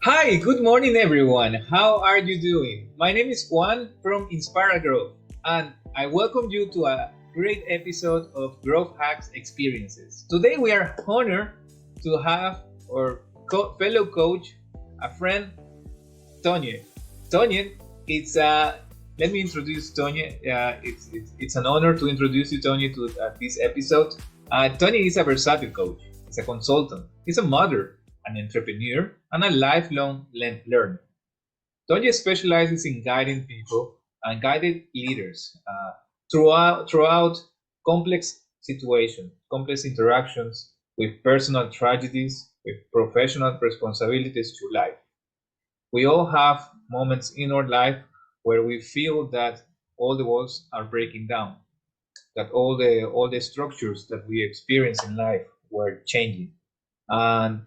Hi, good morning, everyone. How are you doing? My name is Juan from Inspire Growth, and I welcome you to a great episode of Growth Hacks Experiences. Today, we are honored to have our fellow coach, a friend, Tonje. Tonje, it's let me introduce Tonje. It's an honor to introduce you, Tonje, to this episode. Tonje is a versatile coach. He's a consultant. He's a mother, an entrepreneur, and a lifelong learner. Tonje specializes in guiding people and guided leaders throughout complex situations, complex interactions with personal tragedies, with professional responsibilities to life. We all have moments in our life where we feel that all the walls are breaking down, that all the structures that we experience in life were changing. And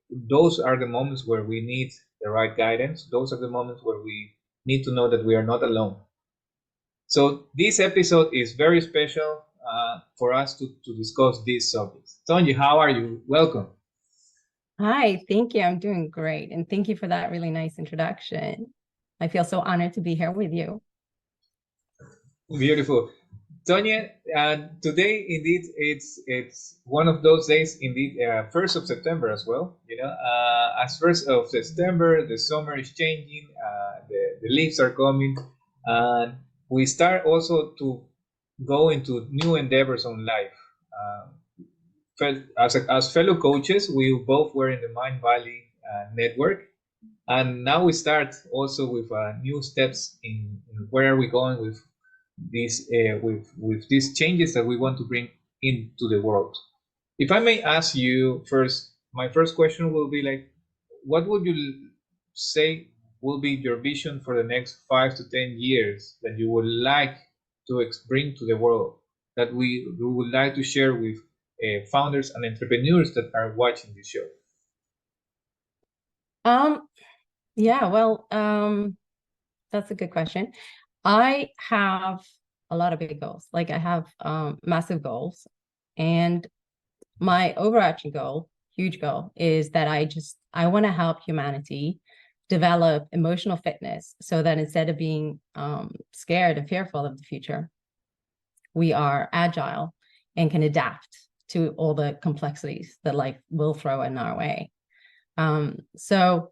those are the moments where we need the right guidance. Those are the moments where we need to know that we are not alone. So this episode is very special for us to discuss these subjects. Tonje, how are you? Welcome. Hi, thank you. I'm doing great. And thank you for that really nice introduction. I feel so honored to be here with you. Beautiful. Tonje, today indeed it's one of those days, indeed, 1st of September as well. As 1st of September, the summer is changing, the leaves are coming, and we start also to go into new endeavors on life. As fellow coaches, we both were in the Mind Valley network, and now we start also with new steps in where are we going with these changes that we want to bring into the world. If I may ask you first, my first question will be like, what would you say will be your vision for the next 5 to 10 years that you would like to bring to the world, that we would like to share with founders and entrepreneurs that are watching this show? Yeah, well, that's a good question. I have a lot of big goals. Like I have massive goals, and my overarching goal, huge goal, is that I want to help humanity develop emotional fitness so that instead of being scared and fearful of the future, we are agile and can adapt to all the complexities that life will throw in our way. So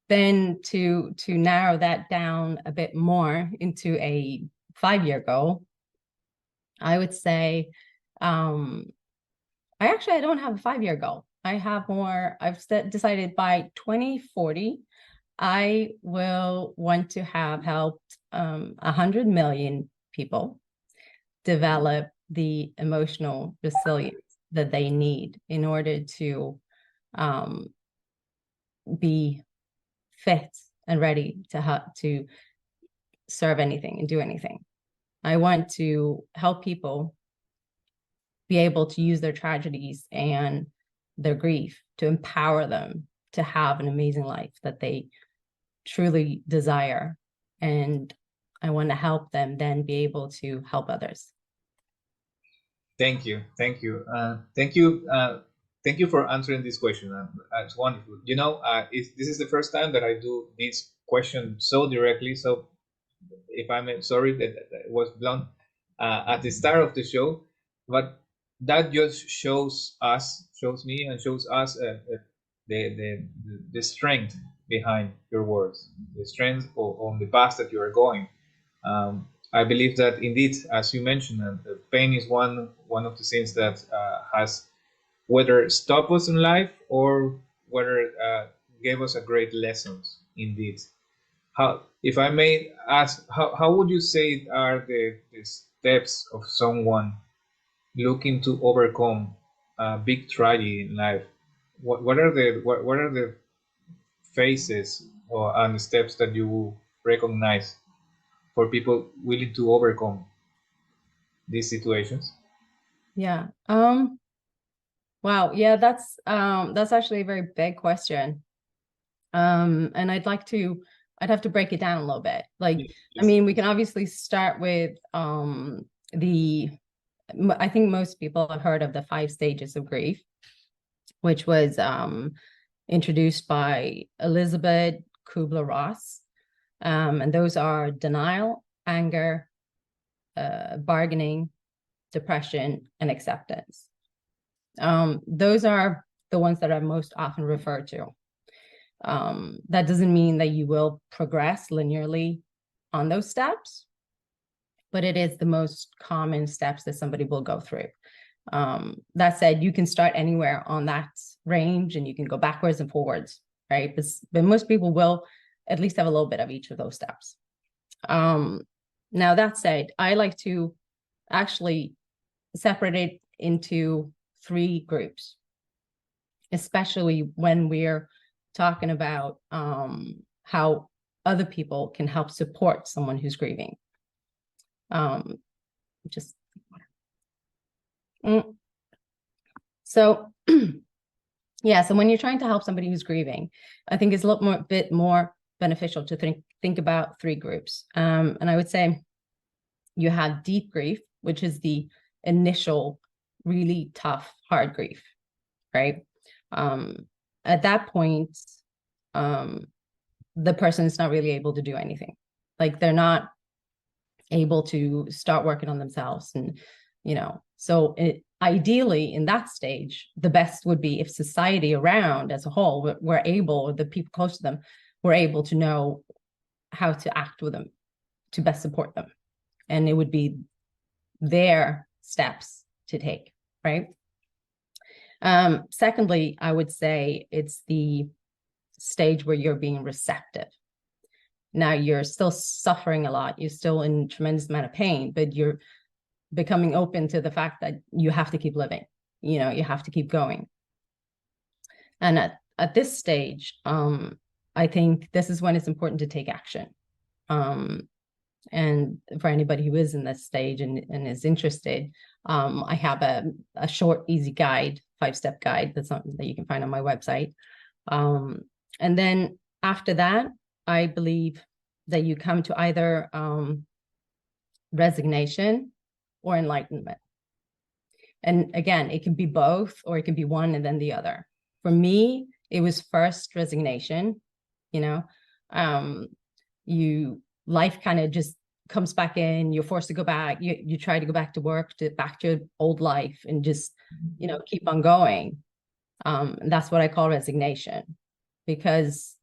then to narrow that down a bit more into a 5-year goal, I would say I don't have a 5-year goal. I have more. I've decided by 2040, I will want to have helped 100 million people develop the emotional resilience that they need in order to be fit and ready to serve anything and do anything. I want to help people be able to use their tragedies and their grief to empower them to have an amazing life that they truly desire. And I want to help them then be able to help others. Thank you, thank you for answering this question. It's wonderful. This is the first time that I do this question so directly. So, if I'm sorry that it was blunt at the start of the show, but that just shows me, and shows us the strength behind your words, the strength on the path that you are going. I believe that indeed, as you mentioned, pain is one of the things that has whether stop us in life or whether gave us a great lessons. Indeed, how, if I may ask, how would you say are the steps of someone looking to overcome a big tragedy in life? What are the phases and steps that you recognize for people willing to overcome these situations? Yeah. Wow. Yeah, that's actually a very big question. And I'd have to break it down a little bit. Like, Yes. I mean, we can obviously start with I think most people have heard of the 5 stages of grief, which was introduced by Elizabeth Kubler-Ross. And those are denial, anger, bargaining, depression, and acceptance. Those are the ones that I most often refer to. That doesn't mean that you will progress linearly on those steps, but it is the most common steps that somebody will go through. That said, you can start anywhere on that range and you can go backwards and forwards, right? But most people will at least have a little bit of each of those steps. Now, that said, I like to actually separate it into 3 groups, especially when we're talking about how other people can help support someone who's grieving. So yeah, so when you're trying to help somebody who's grieving, I think it's a bit more beneficial to think about 3 groups. And I would say you have deep grief, which is the initial, really tough, hard grief, right? At that point, the person is not really able to do anything. Like, they're not able to start working on themselves. And, so ideally in that stage, the best would be if society around as a whole were able, or the people close to them were able to know how to act with them to best support them. And it would be their steps to take, right? Secondly, I would say it's the stage where you're being receptive. Now, you're still suffering a lot, you're still in a tremendous amount of pain, but you're becoming open to the fact that you have to keep living, you have to keep going. And at this stage, I think this is when it's important to take action. And for anybody who is in this stage and is interested, I have a short, easy guide, 5-step guide that's something that you can find on my website. And then after that, I believe that you come to either resignation or enlightenment. And again, it can be both, or it can be one and then the other. For me, it was first resignation. Life kind of just comes back in, you're forced to go back, you try to go back to work, back to your old life, and just keep on going. And that's what I call resignation, because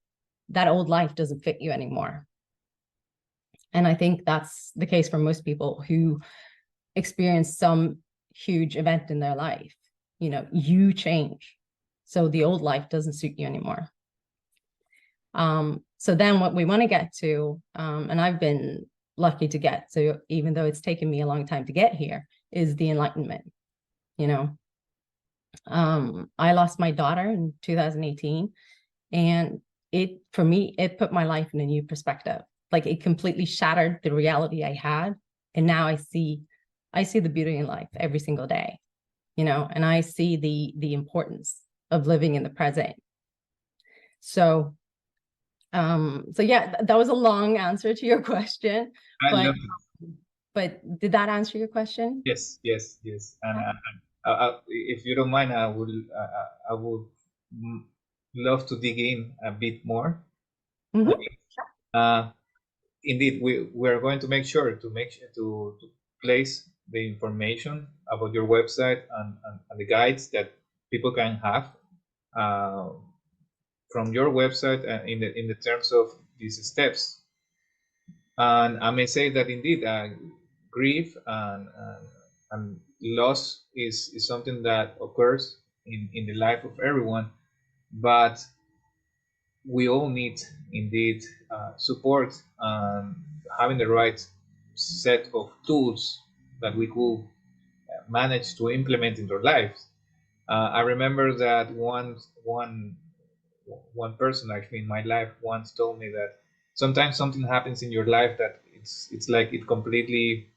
that old life doesn't fit you anymore. And I think that's the case for most people who experience some huge event in their life. You change, so the old life doesn't suit you anymore. So then what we want to get to, and I've been lucky to get to, even though it's taken me a long time to get here, is the enlightenment. I lost my daughter in 2018, and for me, it put my life in a new perspective. Like, it completely shattered the reality I had, and now I see the beauty in life every single day, and I see the importance of living in the present. So yeah, that was a long answer to your question. I love it. But did that answer your question? Yes. And if you don't mind, I would love to dig in a bit more. Mm-hmm. Indeed, we're going to make sure to place the information about your website and the guides that people can have from your website in the terms of these steps. And I may say that indeed, grief and loss is something that occurs in the life of everyone, but we all need indeed support and having the right set of tools that we could manage to implement in our lives. I remember that one person actually in my life once told me that sometimes something happens in your life that it's like it completely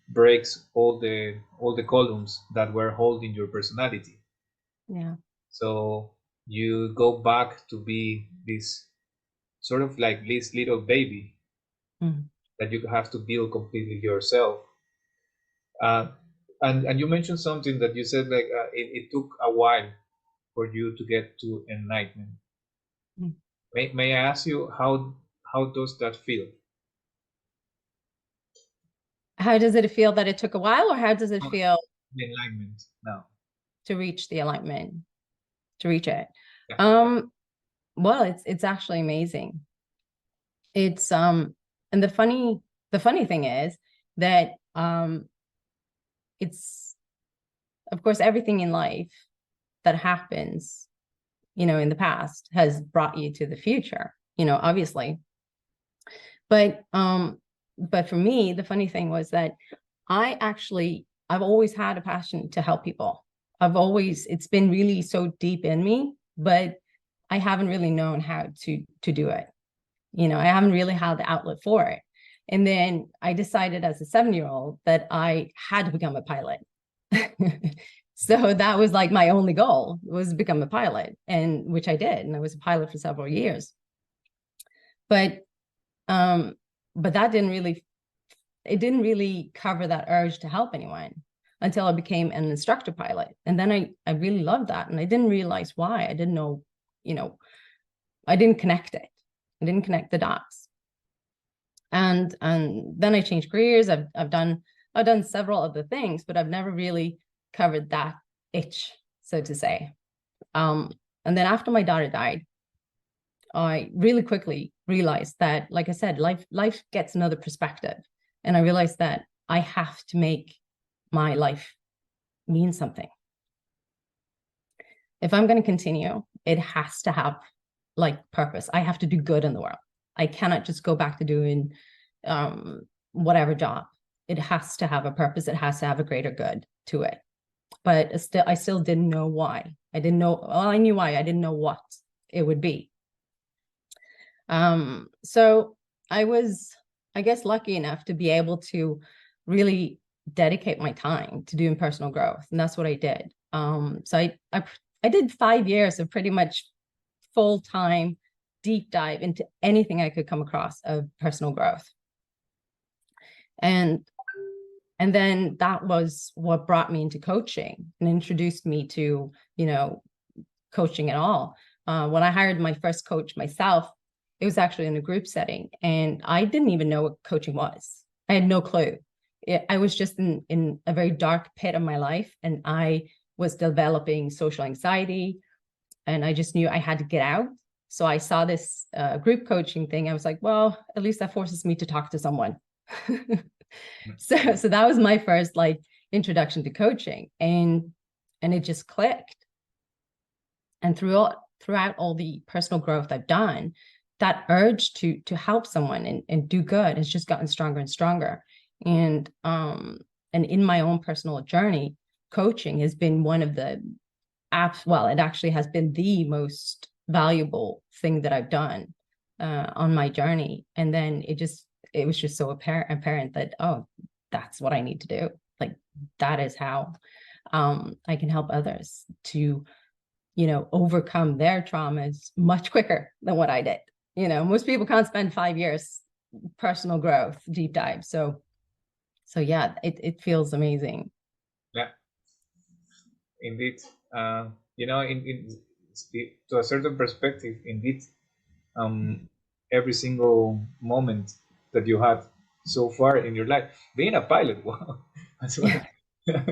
breaks all the columns that were holding your personality. Yeah. So you go back to be this sort of like this little baby that you have to build completely yourself. And you mentioned something that you said, like it took a while for you to get to enlightenment. Mm. May I ask you how does that feel? How does it feel that it took a while, or how does it Oh, feel the alignment now. to reach the alignment, to reach it? Yeah. Well, it's actually amazing. It's and the funny thing is that it's, of course, everything in life that happens, in the past has brought you to the future, obviously. But for me, the funny thing was that I've always had a passion to help people. It's been really so deep in me, but I haven't really known how to do it. I haven't really had the outlet for it. And then I decided as a 7-year-old that I had to become a pilot. So that was like my only goal, was to become a pilot, and which I did. And I was a pilot for several years. But um, but it didn't really cover that urge to help anyone until I became an instructor pilot. And then I really loved that. And I didn't realize why. I didn't know, you know, I didn't connect it. I didn't connect the dots. And then I changed careers. I've done several other things, but I've never really covered that itch, so to say. And then after my daughter died, I really quickly realized that, like I said, life gets another perspective. And I realized that I have to make my life mean something. If I'm going to continue, it has to have like purpose. I have to do good in the world. I cannot just go back to doing whatever job. It has to have a purpose. It has to have a greater good to it. But I still didn't know why. I didn't know. Well, I knew why. I didn't know what it would be. So I was, I guess, lucky enough to be able to really dedicate my time to doing personal growth, and that's what I did. So I did 5 years of pretty much full-time deep dive into anything I could come across of personal growth. And then that was what brought me into coaching and introduced me to, coaching at all. When I hired my first coach myself, it was actually in a group setting, and I didn't even know what coaching was. I had no clue. I was just in a very dark pit of my life, and I was developing social anxiety, and I just knew I had to get out. So I saw this group coaching thing. I was like, well, at least that forces me to talk to someone. So that was my first like introduction to coaching, and it just clicked. And throughout all the personal growth I've done, that urge to help someone and do good has just gotten stronger and stronger. And in my own personal journey, coaching has been one of the apps. Well, it actually has been the most valuable thing that I've done on my journey. And then it was just so apparent that, oh, that's what I need to do. Like, that is how I can help others to overcome their traumas much quicker than what I did. Most people can't spend 5 years personal growth deep dive. So yeah, it feels amazing. Yeah, indeed. To a certain perspective, indeed, every single moment that you had so far in your life, being a pilot, wow, as well. Yeah.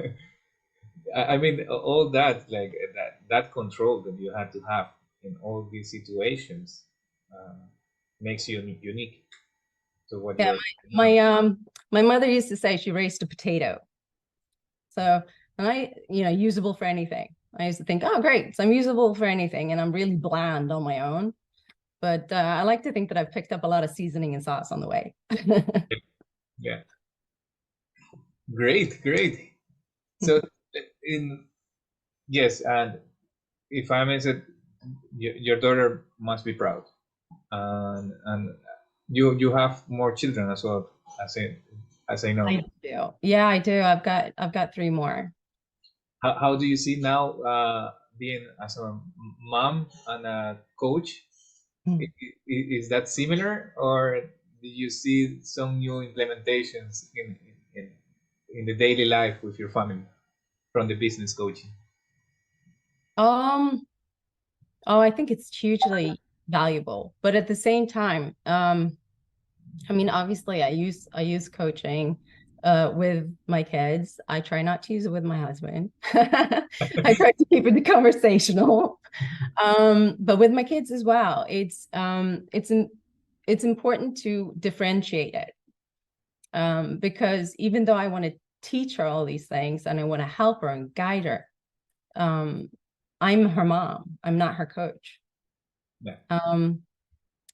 I mean, all that, like that control that you had to have in all these situations, uh, makes you unique to what you Yeah, are doing now. my mother used to say she raised a potato. So, and usable for anything. I used to think, oh, great, so I'm usable for anything, and I'm really bland on my own. But I like to think that I've picked up a lot of seasoning and sauce on the way. Yeah, great, great. So, in yes, and if I may say, your daughter must be proud, and you have more children as well, as I know. I do. Yeah, I do. I've got 3 more. How do you see now, being as a mom and a coach? Is that similar, or do you see some new implementations in, in the daily life with your family from the business coaching? Um, oh, I think it's hugely valuable. But at the same time, I mean, obviously, I use coaching with my kids. I try not to use it with my husband. I try to keep it conversational. But with my kids as well, it's important to differentiate it. Because even though I want to teach her all these things and I want to help her and guide her, I'm her mom. I'm not her coach. Yeah.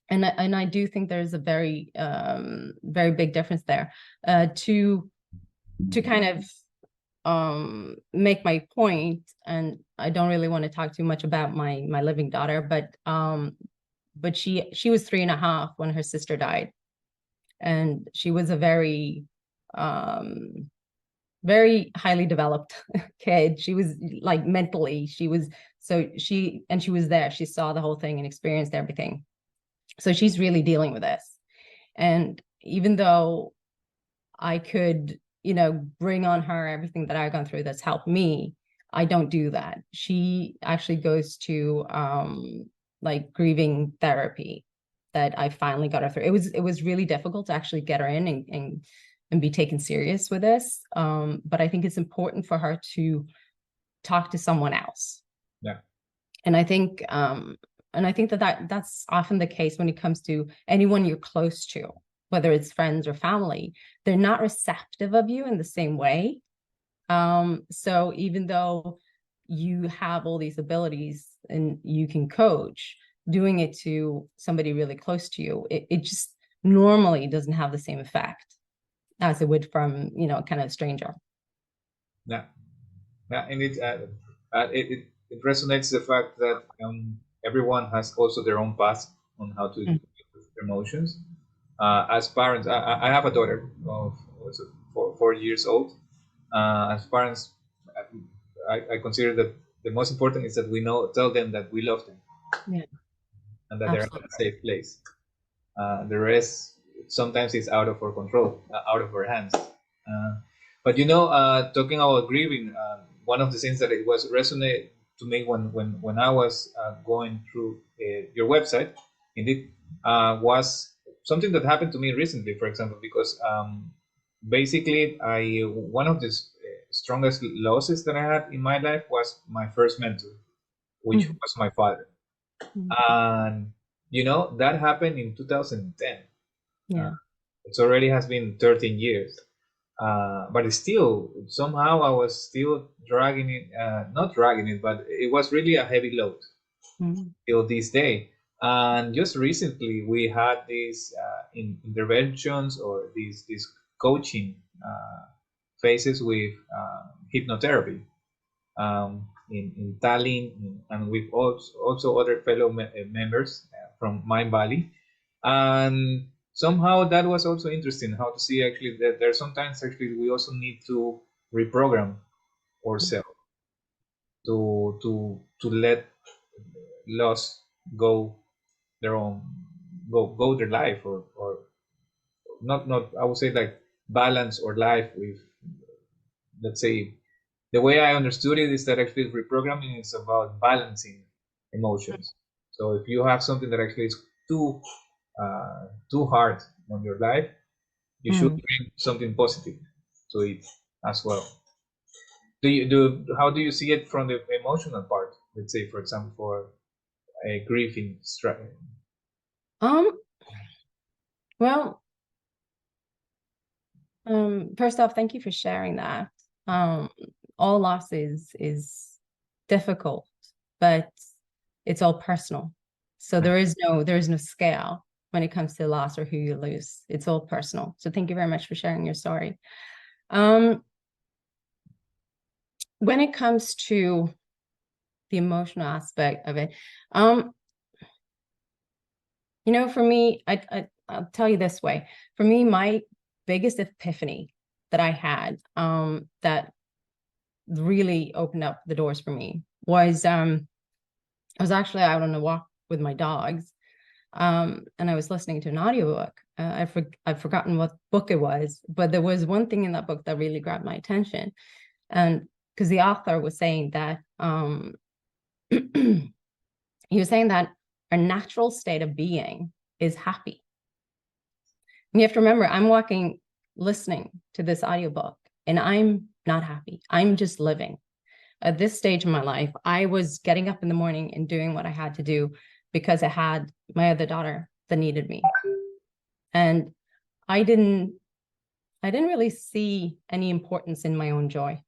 And I do think there's a very very big difference there. To kind of make my point, and I don't really want to talk too much about my living daughter, but she was 3.5 when her sister died, and she was a very very highly developed kid. She was like mentally, she was there. She saw the whole thing and experienced everything. So she's really dealing with this. And even though I could, bring on her everything that I've gone through that's helped me, I don't do that. She actually goes to like grieving therapy that I finally got her through. It was really difficult to actually get her in and be taken serious with this. But I think it's important for her to talk to someone else. Yeah. And I think that's often the case when it comes to anyone you're close to, whether it's friends or family. They're not receptive of you in the same way. So even though you have all these abilities and you can coach, doing it to somebody really close to you, it just normally doesn't have the same effect as it would from, kind of a stranger. Yeah. Yeah. And it resonates the fact that everyone has also their own path on how to deal with emotions. As parents, I have a daughter of 4 years old. As parents, I consider that the most important is that we tell them that we love them, Yeah, and that they're in a safe place. The rest sometimes is out of our control, out of our hands. But talking about grieving, one of the things that it was resonate to me when I was going through your website, indeed, was something that happened to me recently. For example, because basically, one of the strongest losses that I had in my life was my first mentor, which was my father, and that happened in 2010. Yeah. It already has been 13 years. But still, somehow I was still dragging it, not dragging it, but it was really a heavy load till this day. And just recently, we had these interventions or these coaching phases with hypnotherapy in Tallinn, and with also other fellow members from Mind Valley. And somehow that was also interesting how to see actually that there sometimes actually we also need to reprogram ourselves to let loss go their own go their life, or not I would say like balance or life with, let's say, the way I understood it is that actually reprogramming is about balancing emotions. So if you have something that actually is too hard on your life, you should bring something positive to it as well. How do you see it from the emotional part? Let's say, for example, for a grieving struggle. Well, first off, thank you for sharing that. All loss is difficult, but it's all personal. So there is no scale when it comes to loss or who you lose. It's all personal. So thank you very much for sharing your story. When it comes to the emotional aspect of it, for me, I'll tell you this way. For me, my biggest epiphany that I had, that really opened up the doors for me was, I was actually out on a walk with my dogs, and I was listening to an audiobook. I've forgotten what book it was, but there was one thing in that book that really grabbed my attention. And because the author was saying that, he was saying that our natural state of being is happy. And you have to remember, I'm listening to this audiobook, and I'm not happy. I'm just living. At this stage in my life, I was getting up in the morning and doing what I had to do because I had my other daughter that needed me. And I didn't really see any importance in my own joy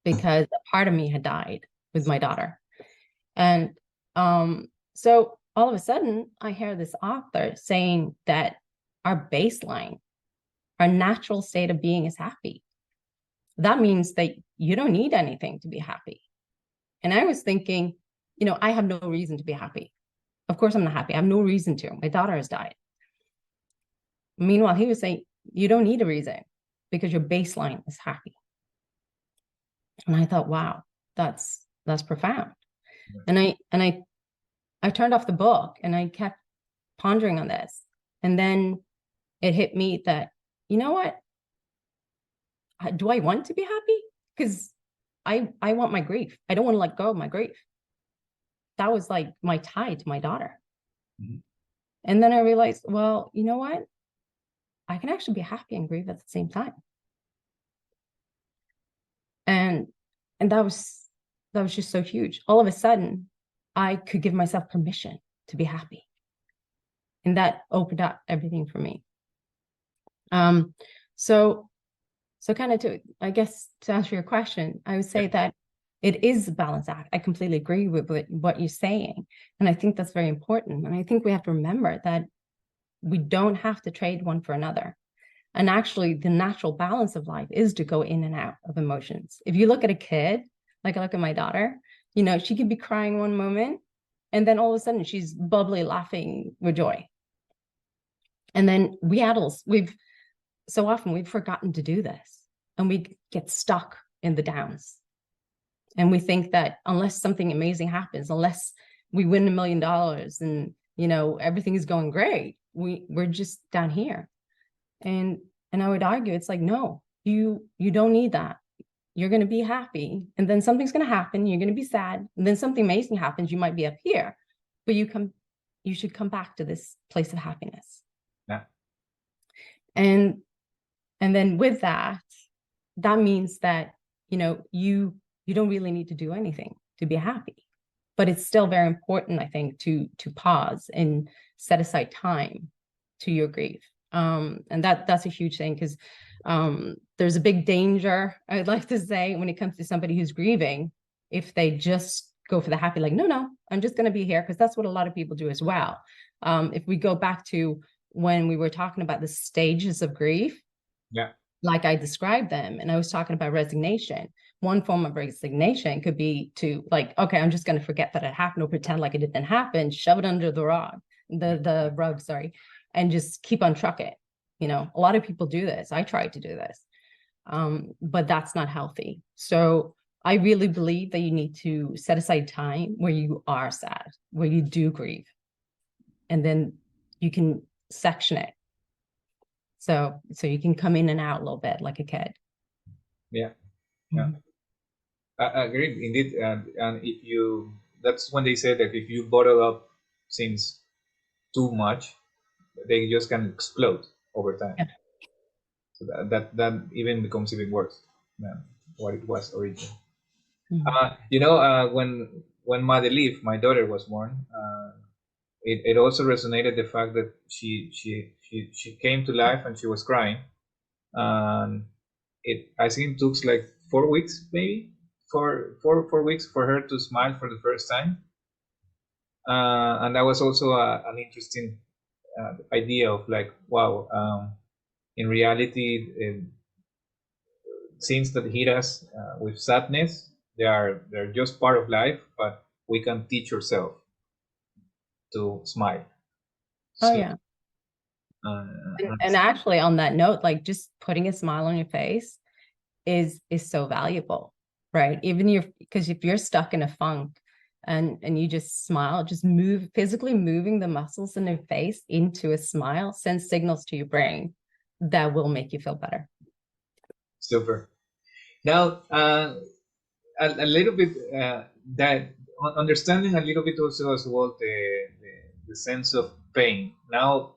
because a part of me had died with my daughter. And so all of a sudden, I hear this author saying that our baseline, our natural state of being is happy. That means that you don't need anything to be happy. And I was thinking, I have no reason to be happy. Of course, I'm not happy. I have no reason to. My daughter has died. Meanwhile, he was saying, you don't need a reason because your baseline is happy. And I thought, wow, that's profound. And I turned off the book and I kept pondering on this. And then it hit me that, you know what? Do I want to be happy? Because I want my grief. I don't want to let go of my grief. That was like my tie to my daughter. Mm-hmm. And then I realized, well, you know what? I can actually be happy and grieve at the same time. And that was just so huge. All of a sudden, I could give myself permission to be happy. And that opened up everything for me. So kind of to answer your question, I would say that it is a balance act. I completely agree with what you're saying. And I think that's very important. And I think we have to remember that we don't have to trade one for another. And actually, the natural balance of life is to go in and out of emotions. If you look at a kid, like I look at my daughter, she could be crying one moment, and then all of a sudden she's bubbly laughing with joy. And then we adults, we've forgotten to do this, and we get stuck in the downs. And we think that unless something amazing happens, unless we win $1 million and, everything is going great, we're just down here. And I would argue, it's like, no, you don't need that. You're going to be happy. And then something's going to happen. You're going to be sad. And then something amazing happens. You might be up here, but you should come back to this place of happiness. Yeah. And then with that means that, you don't really need to do anything to be happy, but it's still very important, I think, to pause and set aside time to your grief. And that's a huge thing, because there's a big danger, I'd like to say, when it comes to somebody who's grieving, if they just go for the happy, like, no, I'm just going to be here, because that's what a lot of people do as well. If we go back to when we were talking about the stages of grief, like I described them, and I was talking about resignation. One form of resignation could be to, like, okay, I'm just going to forget that it happened, or pretend like it didn't happen, shove it under the rug, and just keep on trucking. A lot of people do this. I tried to do this, but that's not healthy. So I really believe that you need to set aside time where you are sad, where you do grieve, and then you can section it. So you can come in and out a little bit like a kid. Yeah. Mm-hmm. I agree, indeed. And that's when they say that if you bottle up things too much, they just can explode over time. Yeah. So that even becomes even worse than what it was originally. Mm-hmm. When Madeleine, my daughter, was born, it also resonated the fact that she came to life and she was crying, and I think it took like 4 weeks, maybe 4 weeks for her to smile for the first time, and that was also an interesting idea of, like, wow, in reality, things that hit us with sadness, they're just part of life, but we can teach ourselves to smile. Oh, yeah. And actually, on that note, like, just putting a smile on your face is so valuable, right? Even because if you're stuck in a funk and you just smile, just physically moving the muscles in your face into a smile sends signals to your brain that will make you feel better. Super. Now, a little bit that understanding a little bit also as well the sense of pain. Now,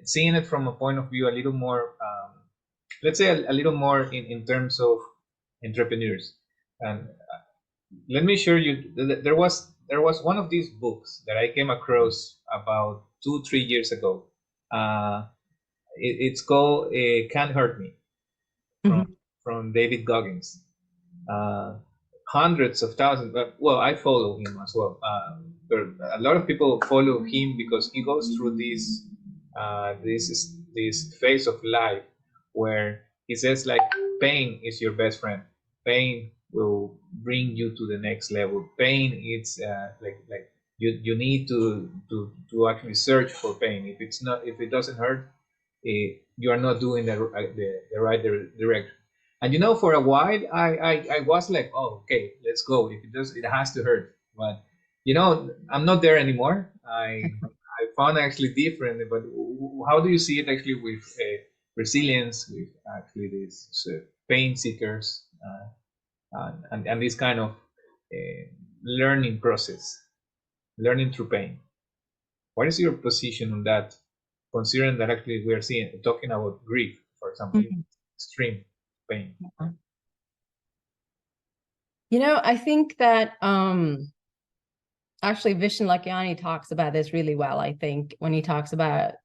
seeing it from a point of view a little more, let's say a little more in terms of entrepreneurs. And let me share you, there was one of these books that I came across about 2 3 years ago. It's called Can't Hurt Me from Mhm. from David Goggins. uh, Hundreds of thousands. Well, I follow him as well. A lot of people follow him because he goes through this phase of life where he says like pain is your best friend. Pain will bring you to the next level. Pain it's like you need to actually search for pain. If it doesn't hurt, you are not doing the right direction. And for a while, I was like, oh, okay, let's go. If it does, it has to hurt. But I'm not there anymore. I found actually different. But how do you see it actually with resilience, with actually these pain seekers, and this kind of learning process, learning through pain? What is your position on that? Considering that actually we are talking about grief, for example, Mhm. extreme pain. I think that actually Vishen Lakhiani talks about this really well, I think, when he talks about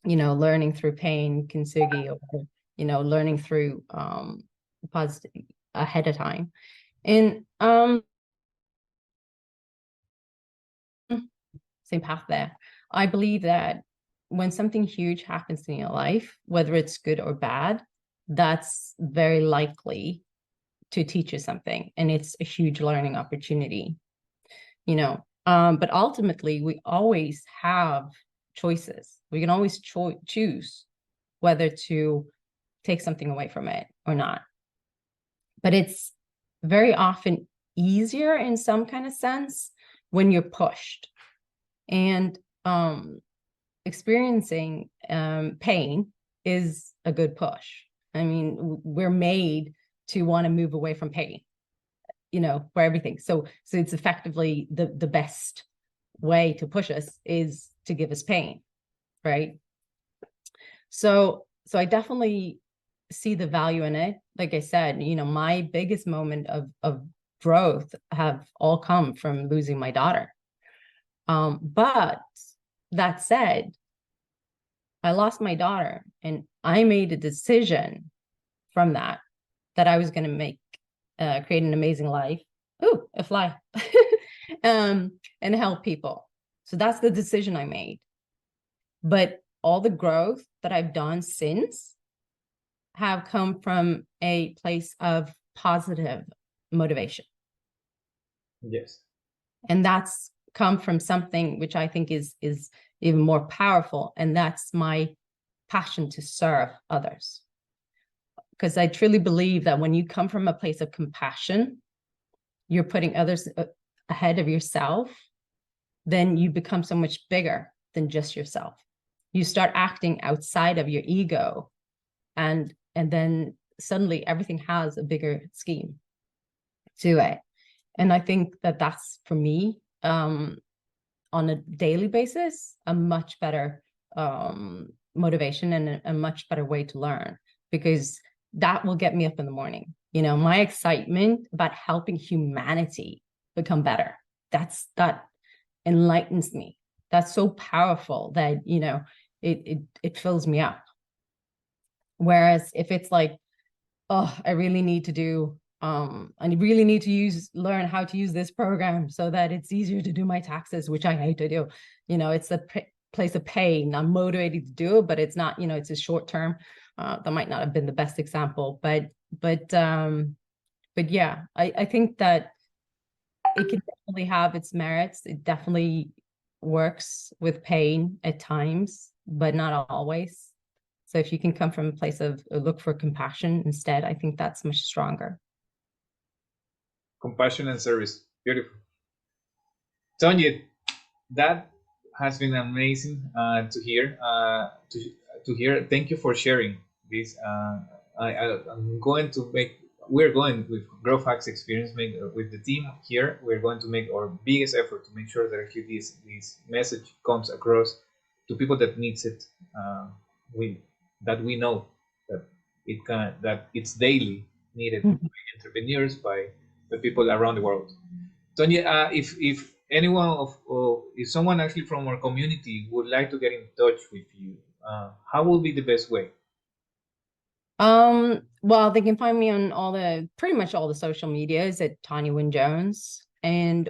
learning through pain, kintsugi, or learning through positive ahead of time. And same path there. I believe that when something huge happens in your life, whether it's good or bad, that's very likely to teach you something, and it's a huge learning opportunity. But ultimately, we always have choices. We can always choose whether to take something away from it or not. But it's very often easier in some kind of sense when you're pushed. And experiencing pain is a good push. I mean, we're made to want to move away from pain, for everything. So it's effectively the best way to push us is to give us pain, right? So I definitely see the value in it. Like I said, my biggest moment of growth have all come from losing my daughter. But that said, I lost my daughter, and I made a decision from that I was going to create an amazing life. Ooh, a fly. And help people. So that's the decision I made. But all the growth that I've done since have come from a place of positive motivation. Yes. And that's come from something which I think is even more powerful, and that's my passion to serve others. Because I truly believe that when you come from a place of compassion, you're putting others ahead of yourself, then you become so much bigger than just yourself. You start acting outside of your ego, and then suddenly everything has a bigger scheme to it. And I think that that's, for me, on a daily basis, a much better motivation and a much better way to learn, because that will get me up in the morning. My excitement about helping humanity become better, that enlightens me. That's so powerful that it fills me up. Whereas if it's like, oh, I really need to learn how to use this program so that it's easier to do my taxes, which I hate to do. It's a place of pain. I'm motivated to do it, but it's not, it's a short term. That might not have been the best example, but yeah, I think that it can definitely have its merits. It definitely works with pain at times, but not always. So if you can come from a place of look for compassion instead, I think that's much stronger. Compassion and service. Beautiful. Tonje, that has been amazing to hear. To hear. Thank you for sharing this. I'm going to make we're going with Growth Hacks Experience with the team here. We're going to make our biggest effort to make sure that actually this message comes across to people that needs it. We know that it's daily needed by entrepreneurs, by the people around the world. Tonje, if anyone if someone actually from our community would like to get in touch with you, how will be the best way? Well, they can find me on pretty much all the social medias at Tonje Wyn Jones,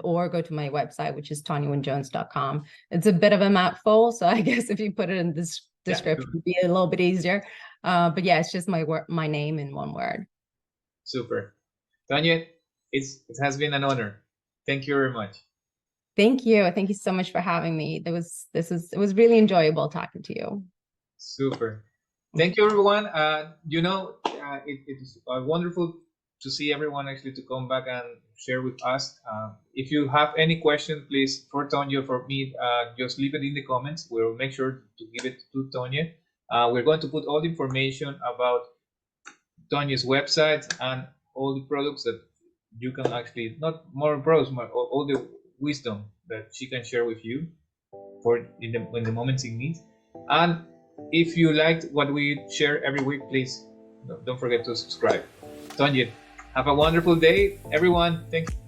or go to my website, which is tonjewynjones.com. It's a bit of a mouthful, so I guess if you put it in this description, it'd be a little bit easier. But yeah, it's just my name in one word. Super. Tonje, it has been an honor. Thank you very much. Thank you. Thank you so much for having me. It was really enjoyable talking to you. Super. Thank you, everyone. It is wonderful to see everyone actually to come back and share with us. If you have any question, please, for Tonje, for me, just leave it in the comments. We'll make sure to give it to Tonje. We're going to put all the information about Tonje's website and all the products that you can actually, not more products, all the wisdom that she can share with you in the moments in need. And if you liked what we share every week, please don't forget to subscribe. Tonje, have a wonderful day, everyone. Thank you.